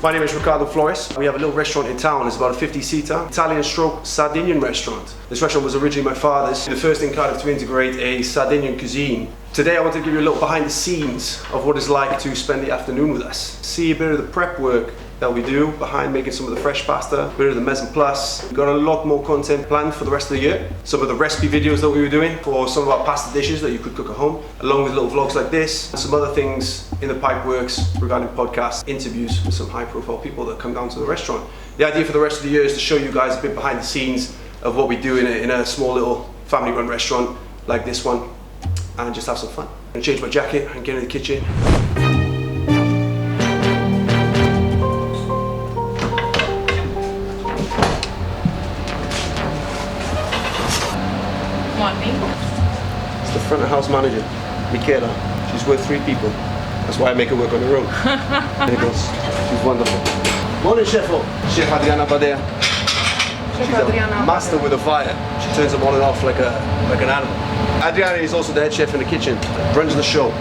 My name is Riccardo Floris. We have a little restaurant in town. It's about a 50-seater Italian-stroke Sardinian restaurant. This restaurant was originally my father's, the first in Cardiff to integrate a Sardinian cuisine. Today I want to give you a little behind the scenes of what it's like to spend the afternoon with us. See a bit of the prep work that we do behind making some of the fresh pasta, a bit of the mise en place. We've got a lot more content planned for the rest of the year. Some of the recipe videos that we were doing for some of our pasta dishes that you could cook at home, along with little vlogs like this, and some other things in the pipe works regarding podcasts, interviews with some high profile people that come down to the restaurant. The idea for the rest of the year is to show you guys a bit behind the scenes of what we do in a small little family run restaurant like this one, and just have some fun. I'm gonna change my jacket and get in the kitchen. It's the front of house manager, Michaela. She's worth 3 people. That's why I make her work on her own. She's wonderful. Morning, Chef. Chef Adriana Badea. She's a master with a fire. She turns them on and off like an animal. Adriana is also the head chef in the kitchen. Runs the show,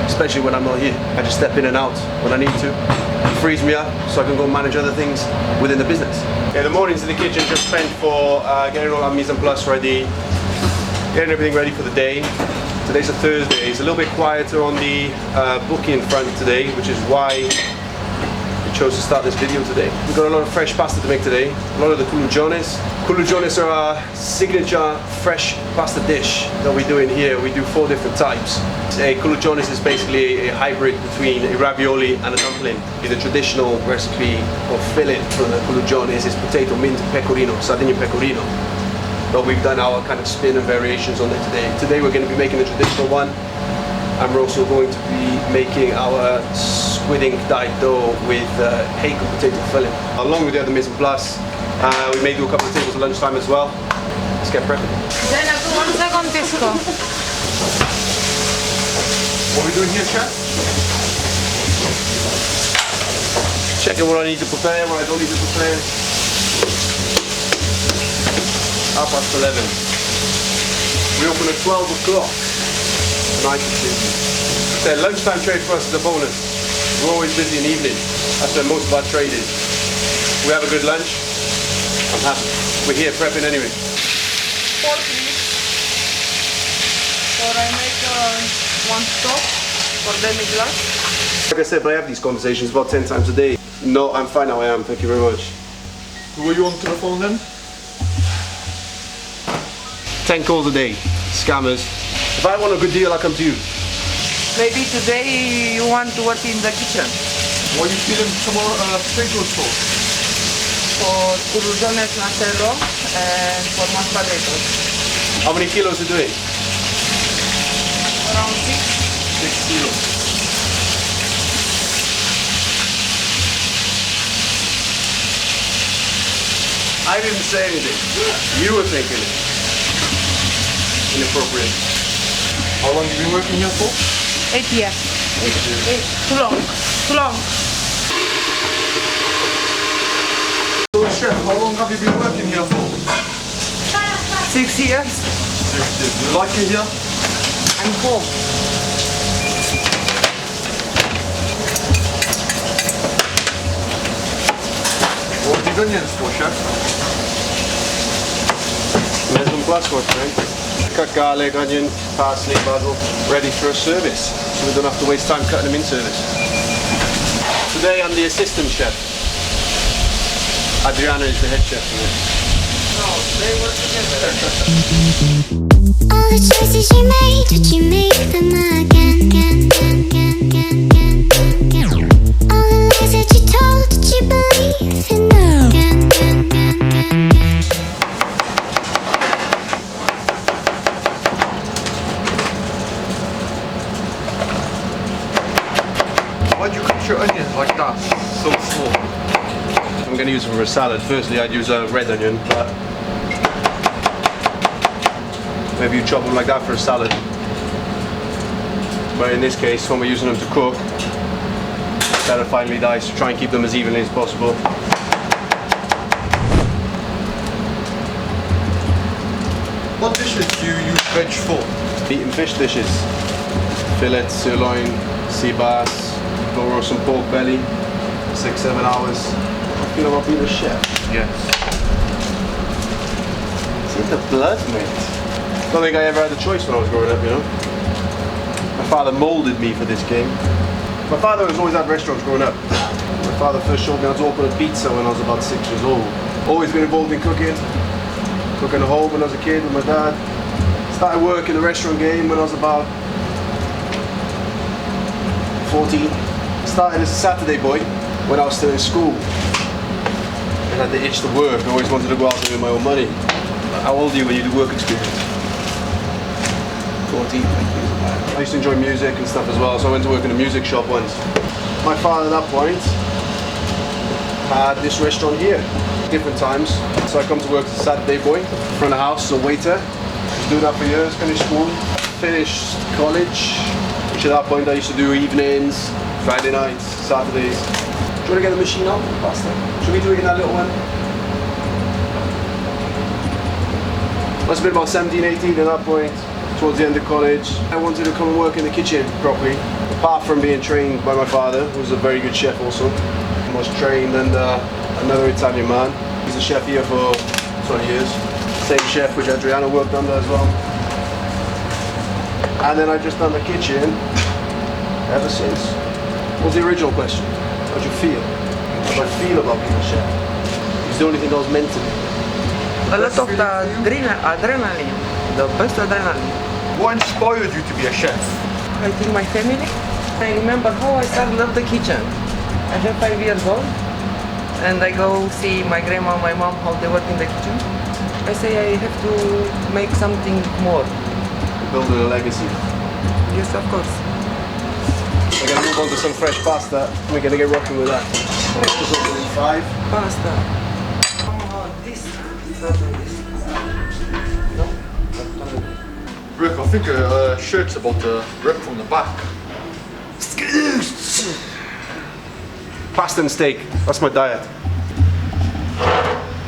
especially when I'm not here. I just step in and out when I need to. It frees me up so I can go manage other things within the business. Yeah, the mornings in the kitchen just spent for getting all our mise en place ready, getting everything ready for the day. Today's a Thursday. It's a little bit quieter on the booking front today, which is why we chose to start this video today. We've got a lot of fresh pasta to make today. A lot of the culurgiones. Culurgiones are our signature fresh pasta dish that we do in here. We do 4 different types. A culurgiones is basically a hybrid between a ravioli and a dumpling. The traditional recipe or filling for the culurgiones is potato, mint, pecorino, Sardinian pecorino. But we've done our kind of spin and variations on it today. Today we're going to be making the traditional one, and we're also going to be making our squid ink dyed dough with hake potato filling. Along with the other mise en place, we may do a couple of tables at lunchtime as well. Let's get prepping. Then 1 second, Tesco. What are we doing here, Chef? Checking what I need to prepare, what I don't need to prepare. 11:30. We open at 12 o'clock. Night the lunchtime trade for us is a bonus. We're always busy in the evening. That's where most of our trade is. We have a good lunch. I'm happy. We're here prepping anyway. 4 please. Or I make 1 stop for demi-glace. Like I said, but I have these conversations about 10 times a day. No, I'm fine how I am. Thank you very much. Who are you on telephone then? 10 calls a day, scammers. If I want a good deal, I'll come to you. Maybe today you want to work in the kitchen. What are you feeling tomorrow potatoes for? For culurgiones nacero and for mashed potatoes. How many kilos are you doing? Around 6. 6 kilos. I didn't say anything. You were thinking it. Inappropriate. How long have you been working here for? 8 years. 8 years. Too long. Too long. So Chef, how long have you been working here for? 6 years. 6 years. Do you like it here? I'm home. What are the onions for, Chef? Mise en place work, right? Cut garlic, onion, parsley, basil, ready for a service. So we don't have to waste time cutting them in service. Today I'm the assistant chef. Adriana is the head chef for this. No, they work together. All the choices you made, did you make them again? All the lies that you told, did you believe in them again? Why'd you cut your onions like that? So small. I'm going to use them for a salad. Firstly, I'd use a red onion, but maybe you chop them like that for a salad. But in this case, when we're using them to cook, better finely diced to try and keep them as evenly as possible. What dishes do you use veg for? Meat and fish dishes. Fillet, sirloin, sea bass, go roast some pork belly. 6, 7 hours. You know, I'll be the chef. Yes. It's in the blood, mate. Don't think I ever had a choice when I was growing up, you know. My father molded me for this game. My father has always had restaurants growing up. My father first showed me how to open a pizza when I was about 6 years old. Always been involved in cooking. Cooking at home when I was a kid with my dad. Started work in the restaurant game when I was about 14. Started as a Saturday boy when I was still in school. I had the itch to work. I always wanted to go out and earn my own money. How old are you when you do work experience? 14. I used to enjoy music and stuff as well, so I went to work in a music shop once. My father at that point had this restaurant here, different times. So I come to work as a Saturday boy, front of house, as a waiter. I was doing that for years, finished school, finished college, which at that point I used to do evenings, Friday nights, Saturdays. Do you want to get the machine out for the pasta? Should we do it in that little one? Must have been about 17, 18 at that point, towards the end of college. I wanted to come and work in the kitchen properly, apart from being trained by my father, who was a very good chef also. I was trained under another Italian man. He's a chef here for 20 years. Same chef which Adriano worked under as well. And then I just done the kitchen ever since. What was the original question? How do you feel? How do I feel about being a chef? It's the only thing I was meant to be. A lot of the adrenaline, the best adrenaline. What inspired you to be a chef? I think my family. I remember how I started love the kitchen. I have 5 years old and I go see my grandma, my mom, how they work in the kitchen. I say I have to make something more. Building a legacy. Yes, of course. We're going to move on to some fresh pasta. We're going to get rocking with that. Just open in 5. Pasta. This. No? Rick, I think a shirt's about to rip from the back. Pasta and steak. That's my diet.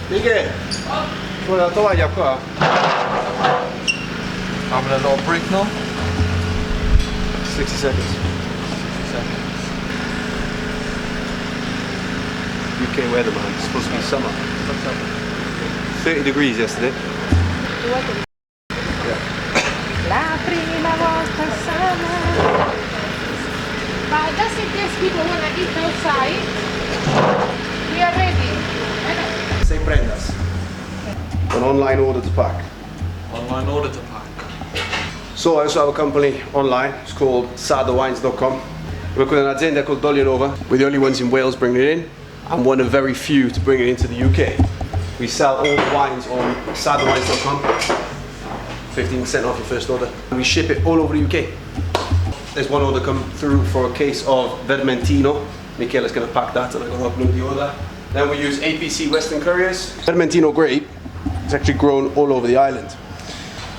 Miguel. Vuoi la tovaglia qua? Having a little break now. 60 seconds. UK weather, man. It's supposed to be summer. 30 degrees yesterday. La prima volta summer. But just in case people wanna eat outside, we are ready. Say prendas. An online order to pack. Online order to pack. So I also have a company online. It's called SardaWines.com. We work with an azienda called Doglianova. We're the only ones in Wales bringing it in, and one of very few to bring it into the UK. We sell all the wines on SardaWines.com. 15% off your first order. We ship it all over the UK. There's one order come through for a case of Valentino. Michela's going to pack that and I'm going to upload the order. Then we use APC Western Couriers. Valentino grape is actually grown all over the island.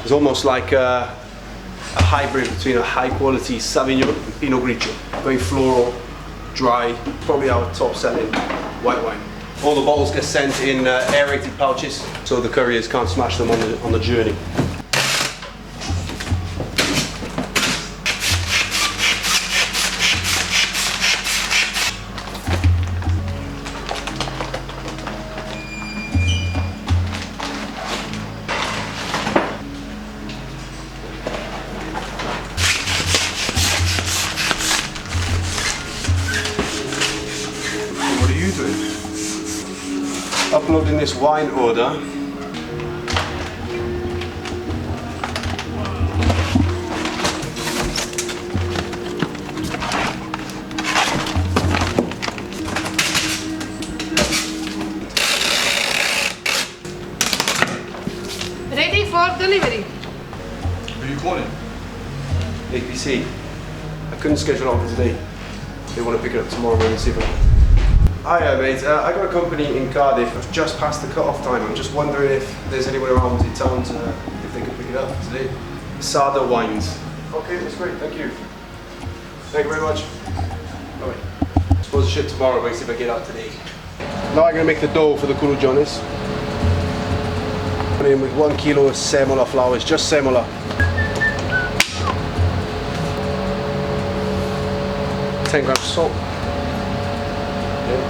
It's almost like a hybrid between a high quality Sauvignon and Pinot Grigio. Very floral, dry, probably our top selling white wine. All the bottles get sent in aerated pouches so the couriers can't smash them on the journey. Uploading this wine order. Ready for delivery. Who are you calling? APC. I couldn't schedule on for today. They want to pick it up tomorrow morning, see if I... Hiya mate, I got a company in Cardiff. I've just passed the cut-off time. I'm just wondering if there's anyone around in town if they could pick it up today. Sarda Wines. Okay, that's great, thank you. Thank you very much. Alright. Supposed to ship tomorrow, but see if I get out today. Now I'm going to make the dough for the culurgiones. Put in with 1 kilo of semola flour, it's just semola. 10 grams of salt. Yeah.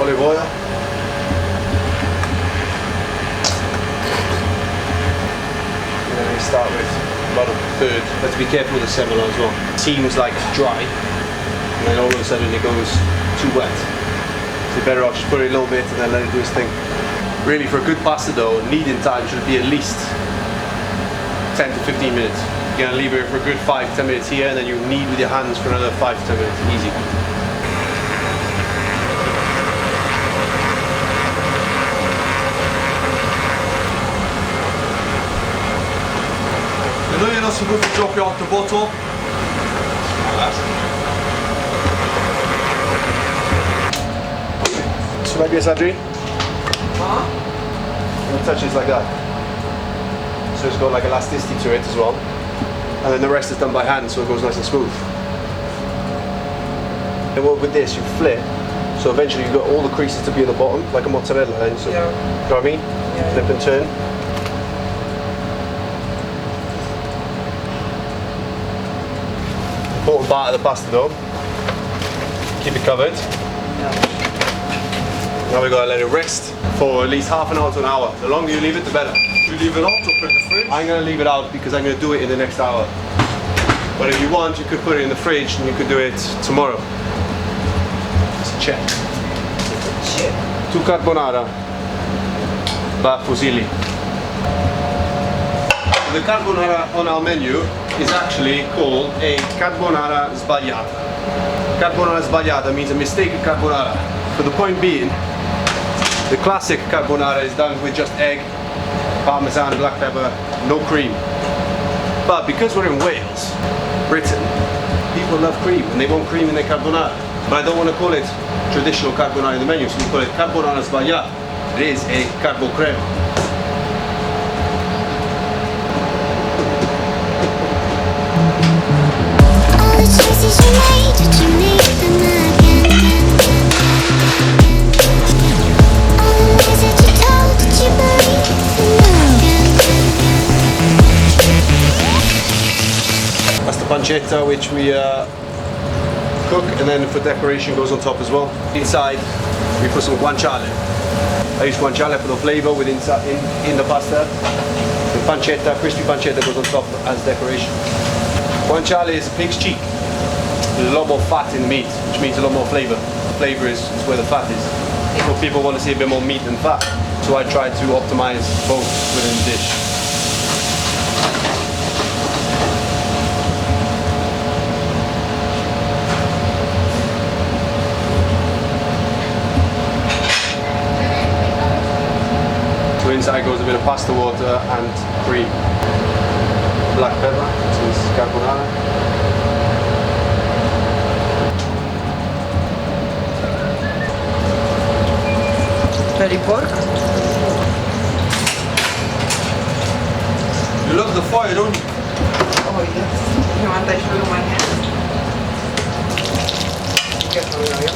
olive oil. And then we start with about a third. Let's be careful with the semola as well. It seems like dry, and then all of a sudden it goes too wet. So you're better off just put it a little bit and then let it do its thing. Really, for a good pasta dough, kneading time should be at least 10 to 15 minutes. You're gonna leave it for a good 5-10 minutes here, and then you knead with your hands for another 5-10 minutes. Easy. You know you're not supposed to drop it off the bottle. So like this, Adri. And touch it like that. So it's got like elasticity to it as well. And then the rest is done by hand, so it goes nice and smooth. And with this, you flip, so eventually you've got all the creases to be in the bottom, like a mozzarella. And so, Yeah. you know what I mean? Yeah. Flip and turn. Important part of the pasta dough. Keep it covered. Now we've got to let it rest for at least half an hour to an hour. The longer you leave it, the better. You leave it out or put it in the fridge? I'm going to leave it out because I'm going to do it in the next hour. But if you want, you could put it in the fridge and you could do it tomorrow. Just check. Tu carbonara va fusilli. The carbonara on our menu is actually called a carbonara sbagliata. Carbonara sbagliata means a mistaken carbonara. For the point being, the classic carbonara is done with just egg, parmesan, black pepper, no cream. But because we're in Wales, Britain, people love cream and they want cream in their carbonara. But I don't want to call it traditional carbonara in the menu, so we call it carbonara sbagliata. It is a carbo crema. All the choices you made, did you make them again? All the lies that you told, did you believe them again? That's the pancetta, which we cook, and then for decoration goes on top as well. Inside, we put some guanciale. I use guanciale for the flavor in the pasta. The pancetta, crispy pancetta goes on top as decoration. Guanciale is pig's cheek. There's a lot more fat in the meat, which means a lot more flavor. The flavor is where the fat is. So people want to see a bit more meat than fat. So I try to optimize both within the dish. So inside goes a bit of pasta water and cream. Black pepper, this is carbonara. Cherry pork. You love the fire, don't you? Oh yes. You want I show you my hand? Be careful, yeah.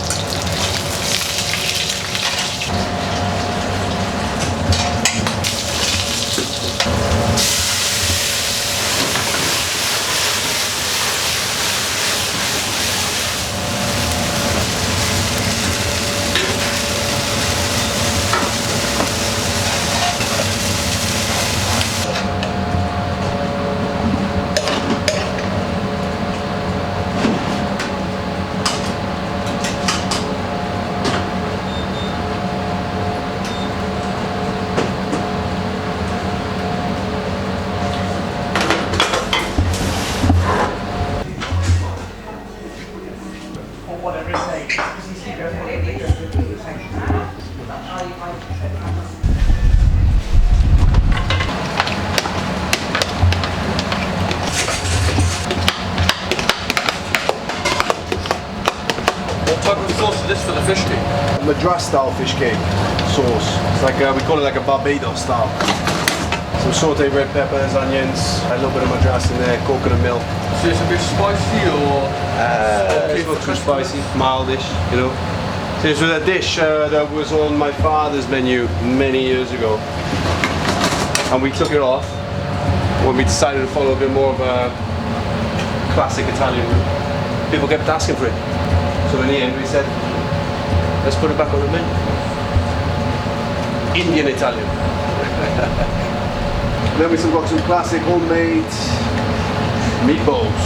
What type of sauce is this for the fish cake? Madras style fish cake sauce. It's like we call it like a Barbados style. Some sauteed red peppers, onions, a little bit of Madras in there, coconut milk. So it's a bit spicy or? It's not too spicy, mildish, you know. So this was a dish that was on my father's menu many years ago, and we took it off when we decided to follow a bit more of a classic Italian route. People kept asking for it, so in the end we said, Let's put it back on the menu. Indian Italian. Then we've got some classic homemade meatballs.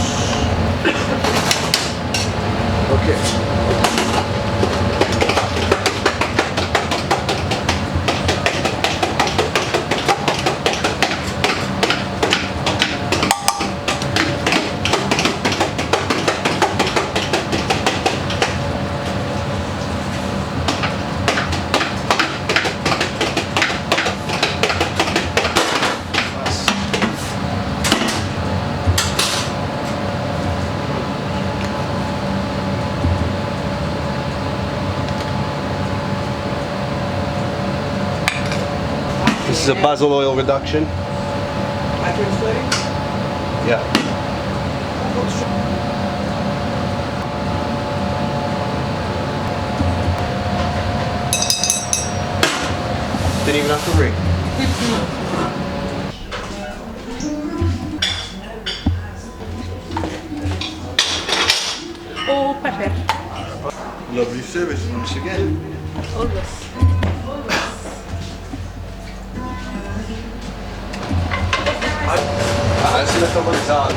Okay. This is a basil oil reduction. I translating? Yeah. Didn't even have to ring. Oh, pepper. Lovely service once again. Always. Adesso la sto mangiando.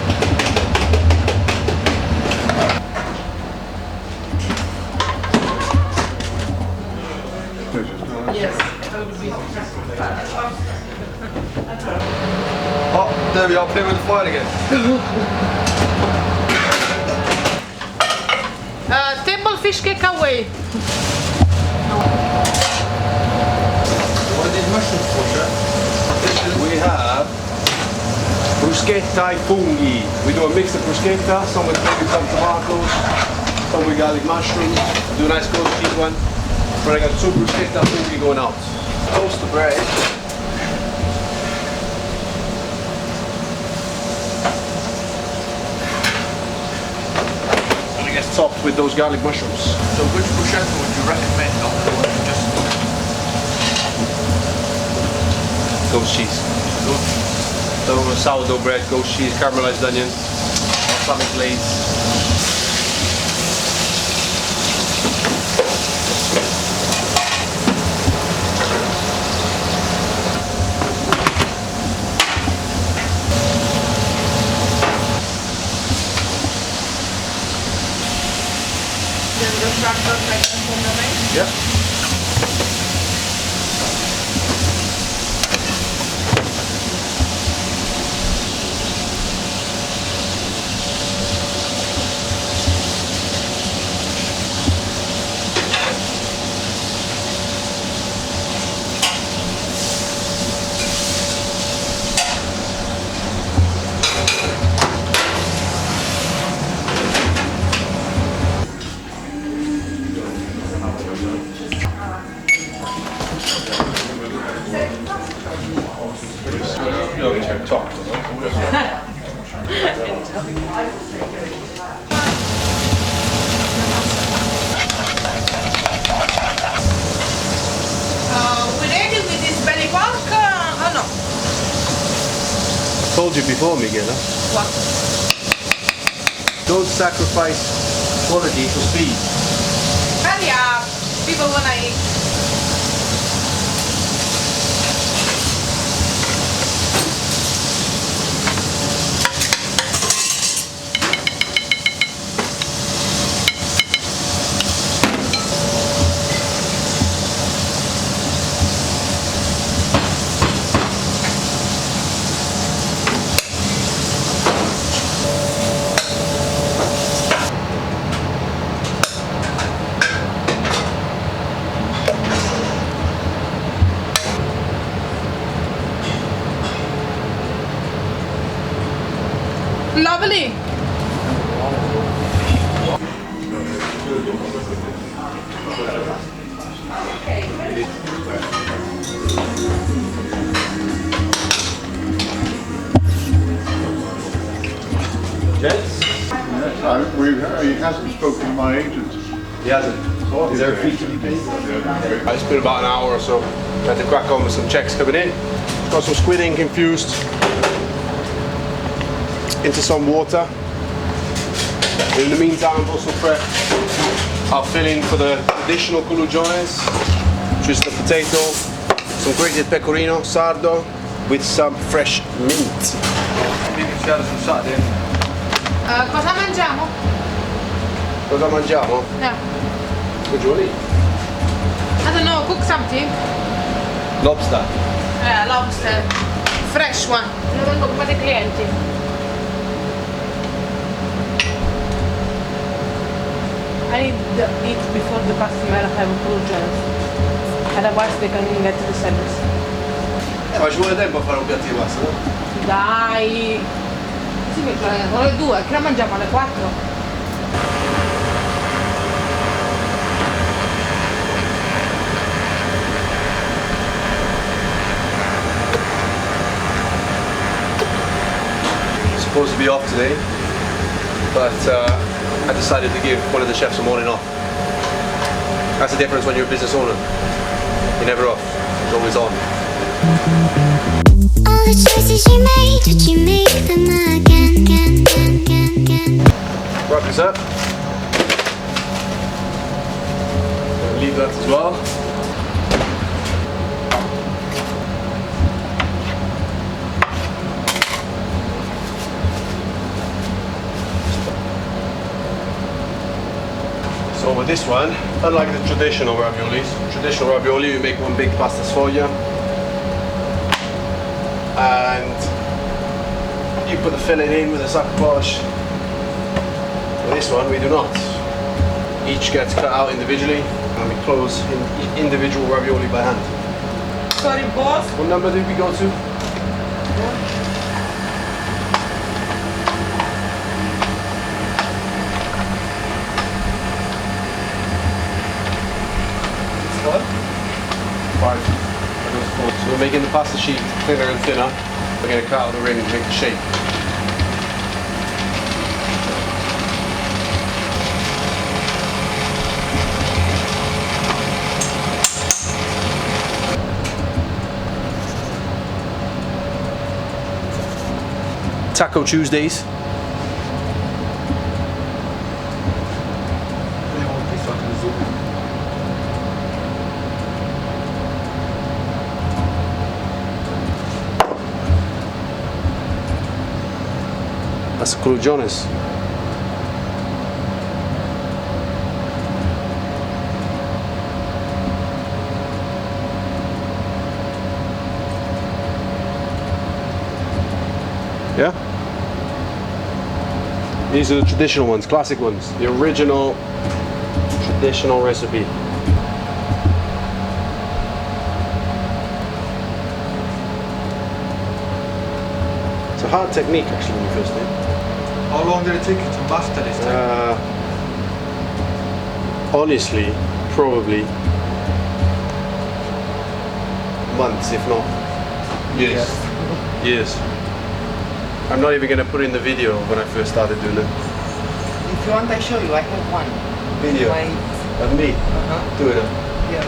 Yes. Oh, there we are, playing with the fire again. Table fish cake away. What are these mushrooms for, chef? We have bruschetta e funghi. We do a mix of bruschetta, some with maybe some tomatoes, some with garlic mushrooms. Do a nice goat cheese one. But I got 2 bruschetta funghi going out. Toast the bread. And it gets topped with those garlic mushrooms. So which bruschetta would you recommend? Not the one you just Goat cheese. So sourdough bread, goat cheese, caramelized onion, balsamic glaze. Then the tractor like from the main. Yep. Top. We ready with this belly pork? Oh no. Told you before, Miguel. What? Don't sacrifice quality for speed. Hurry up. People wanna eat. Lovely. Gents? He hasn't spoken to my agent. He hasn't. Is there a fee to be paid? It's been about an hour or so. Had to crack on with some checks coming in. Got some squid ink infused into some water. In the meantime, I've also prepped I'll fill in for the traditional culurgiones, which is the potato, some grated pecorino, sardo, with some fresh mint. Sul Saturday. Cosa mangiamo? Cosa mangiamo? Yeah. Good Julie. I don't know, cook something. Lobster. Lobster. Fresh one. Non vengo prima dei clienti. I need to eat before the customer have culurgiones. Otherwise they can get the service. Ma ci vuole tempo a fare un piatto di pasta, no? Dai! Sì, perché sono le 2, che la mangiamo alle 4. Supposed to be off today, but I decided to give one of the chefs a morning off. That's the difference when you're a business owner. You're never off, you're always on. All the choices you made, did you make them again? Wrap this up. Leave that as well. So with this one, unlike the traditional raviolis, you make one big pasta sfoglia and you put the filling in with a sac poche. With this one, we do not. Each gets cut out individually and we close in individual ravioli by hand. Sorry, boss. What number did we go to? Five. So we're making the pasta sheet thinner and thinner. We're going to cut out the ring and make the shape. Taco Tuesdays. That's culurgiones. Yeah? These are the traditional ones, classic ones. The original traditional recipe. It's a hard technique actually when you first do it. How long did it take you to master this technique? Honestly, probably months, if not years. Years. I'm not even going to put in the video when I first started doing it. If you want, I show you. I have one. Video My, of me doing it. yeah.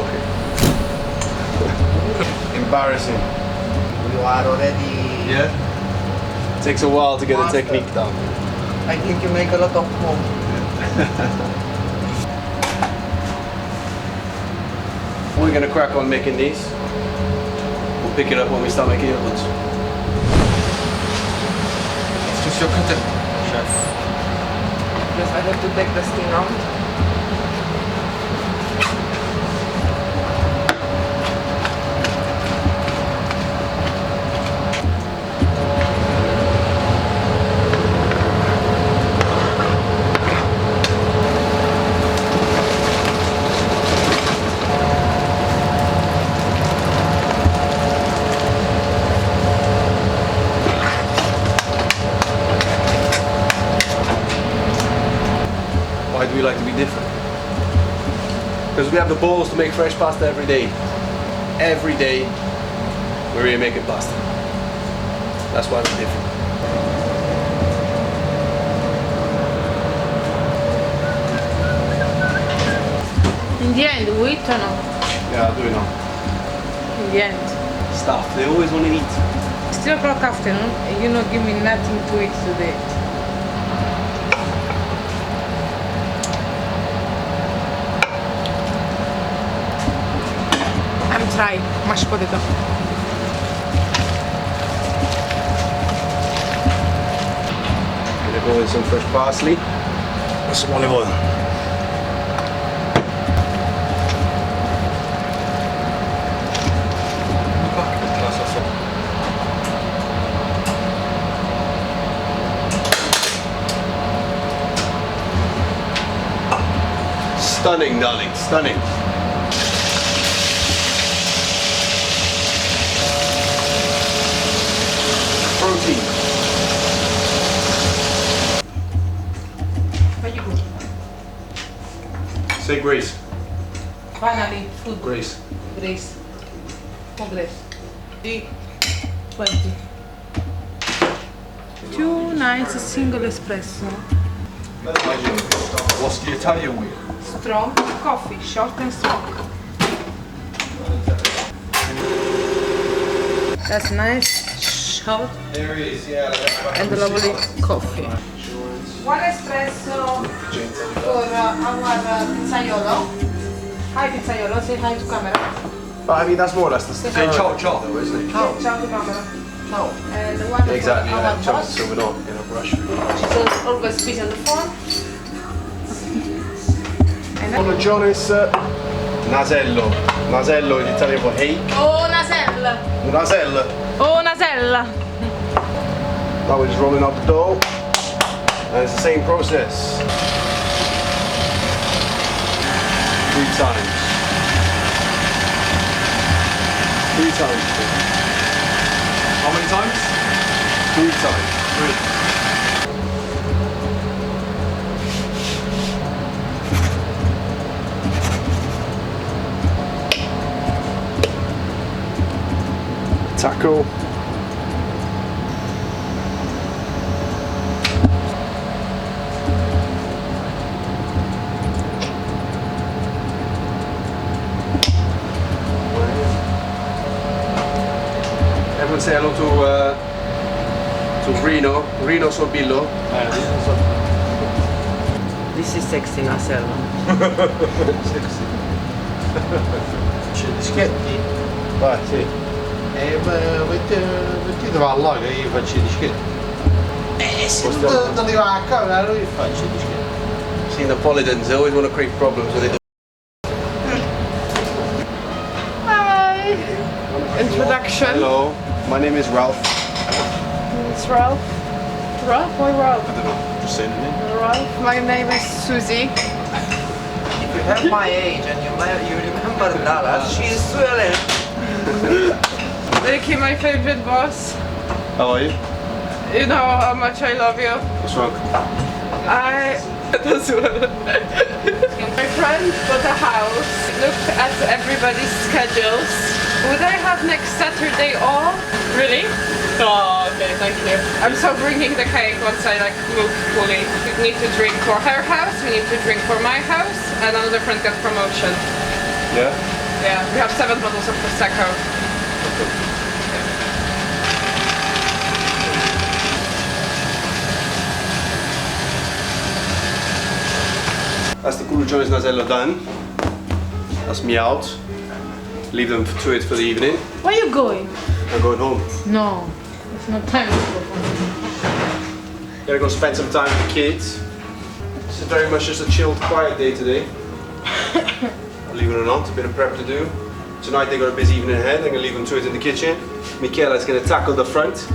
Okay. Embarrassing. You are already. Yeah. Takes a while to get the Master. technique down. I think you make a lot of home. We're going to crack on making these. We'll pick it up when we start making the other ones. It's just your cutting, chef. Yes, I have to take the skin out. Why do we like to be different? Because we have the balls to make fresh pasta every day. Every day we're here making pasta. That's why we're different. In the end, we eat or no? Yeah, I do know. In the end. Stuff, they always want to eat. It's 3 o'clock afternoon and you not give me nothing to eat today. try mashed potato. Gonna go with some fresh parsley and some olive oil. Stunning, darling, stunning. Protein. Very good. Say grace. Finally, food. Grace. Grace. More grace. 20. 2 nice single espresso. What's the Italian way? Strong coffee, short and strong. That's nice, short There he is, yeah. and lovely coffee. One espresso for our pizzaiolo. Hi pizzaiolo, say hi to camera. But I mean, that's more or less the Say ciao ciao though, isn't it? Ciao to camera. Ciao. And one Exactly, for yeah. our So boss. we're not in a rush. She's always busy on the phone. And then, Culurgiones nasello. Nasello in Italian for hay. oh Nasella! Nasella. Oh Nasella! Now we're just rolling out the dough. And it's the same process. 3 times. 3 times. How many times? 3 times. 3. Taco. Everyone say hello to Rino Sorbillo. This is sexy Marcelo. Vai, sì. Mettete là che io faccio i dischetti. Se non arriva a camera io faccio i dischetti. See, Napolitans, they always want to create problems when they do. Hi! Introduction. Hello, my name is Ralph. It's Ralph. Ralph or Ralph? I don't know, just saying the name. Ralph. My name is Susie. If you have my age and you remember Dallas, she's swelling. Ricky, my favorite boss. How are you? You know how much I love you. What's wrong? I as well. My friend bought a house, looked at everybody's schedules. Would I have next Saturday off? Really? Oh, okay, thank you. I'm so bringing the cake once I move fully. We need to drink for her house, we need to drink for my house, and another friend got promotion. Yeah? Yeah, we have 7 bottles of Prosecco. That's the culurgiones nasello done. That's me out. Leave them to it for the evening. Where are you going? I'm going home. No, it's not time to go home. Gonna go spend some time with the kids. This is very much just a chilled, quiet day today. Believe it or not, a bit of prep to do. Tonight they got a busy evening ahead. I'm gonna leave them to it in the kitchen. Michaela's gonna tackle the front.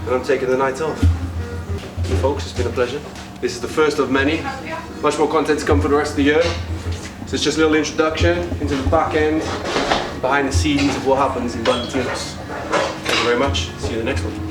And I'm taking the night off. Folks, it's been a pleasure. This is the first of many. Much more content to come for the rest of the year. So it's just a little introduction into the back end, behind the scenes of what happens in Valentino's. Thank you very much. See you in the next one.